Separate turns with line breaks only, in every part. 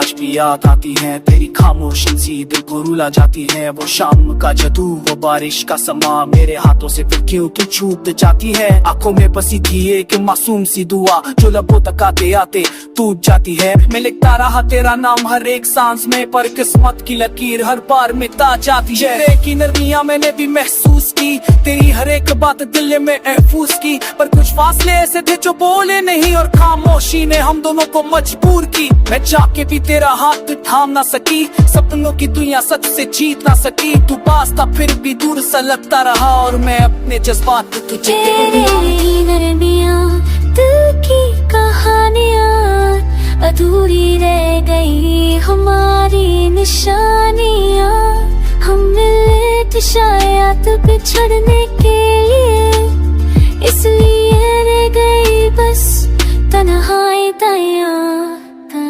आज भी याद आती है तेरी खामोशी सी, दिल को रुला जाती है वो शाम का जादू, वो बारिश का समा मेरे हाथों से फिर क्यों तू छूट जाती है। आंखों में बसी थी एक मासूम सी दुआ जो लबों तक आते आते टूट जाती है। मैं लिखता रहा तेरा नाम हर एक सांस में, पर किस्मत की लकीर हर बार मिटा जाती है। चेहरे की नरमियां मैंने भी महसूस की, तेरी हर एक बात दिल में महफूज की, पर कुछ फासले ऐसे थे जो बोले नहीं और खामोशी ने हम दोनों को मजबूर की। मैं जाके भी तेरा हाथ थाम ना सकी, सपनों की दुनिया सच से जीत ना सकी। तू पास था फिर भी दूर सा लगता रहा और मैं अपने जज्बात तुझे
दिल की कहानियाँ अधूरी रह गई, हमारी निशानियाँ हम मिले थे शायद बिछड़ने के लिए, इसलिए रह गई बस तन्हाई दया।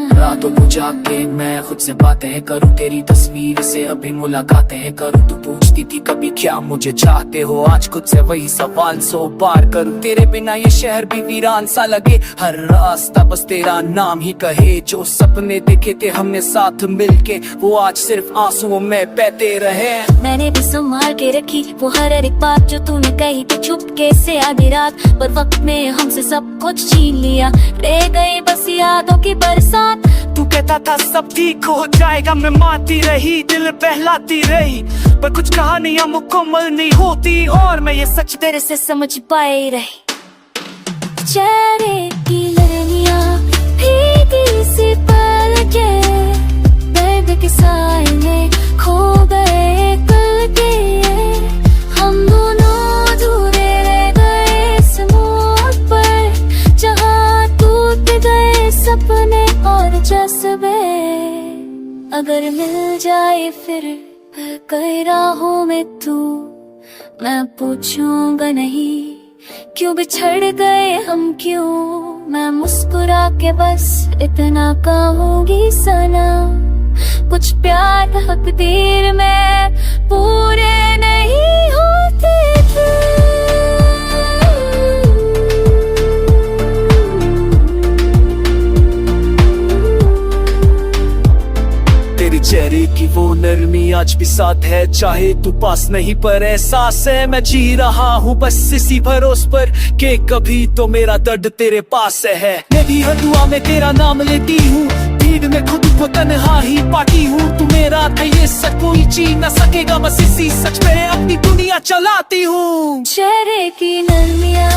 रातों को जाग के मैं खुद से बातें करूं, तेरी तस्वीर से अभी मुलाकातें करूं। तू पूछती थी कभी क्या मुझे चाहते हो, आज खुद से वही सवाल 100 बार करूं। तेरे बिना ये शहर भी वीरान सा लगे, हर रास्ता बस तेरा नाम ही कहे। जो सपने देखे थे हमने साथ मिलके, वो आज सिर्फ आंसुओं में बहते रहे।
मैंने भी संभाल के रखी वो हर एक बात जो तूने कही थी चुपके से आधी रात, पर वक्त में हमसे सब कुछ छीन लिया, रह गई बस यादों की बरसात।
तू कहता था सब ठीक हो जाएगा, मैं मानती रही दिल बहलाती रही, पर कुछ कहानियां मुकम्मल नहीं होती और मैं ये सच
तेरे से समझ पाए रही। चेहरे की नरमियां भीगी सी पलकें, दर्द के साए में खो गए कल के, हम दोनों अधूरे रह गए इस मोड़ पर, जहाँ टूट गए सपने और जज्बे। अगर मिल जाए फिर कई राहों में तू, मैं पूछूंगा नहीं क्यों बिछड़ गए हम क्यों, मैं मुस्कुरा के बस इतना कहूंगी सनम, कुछ प्यार तकदीर में पूरे नहीं होते थे।
चेहरे की वो नरमी आज भी साथ है, चाहे तू पास नहीं पर एहसास है। मैं जी रहा हूँ बस इसी भरोस पर कि कभी तो मेरा दर्द तेरे पास है। मैं भी हर दुआ में तेरा नाम लेती हूँ, भीड़ में खुद को तन्हा ही पाती हूँ। तू मेरा था ये सच कोई छीन न सकेगा, बस इसी सच पे अपनी दुनिया चलाती हूँ।
चेहरे की नरमियाँ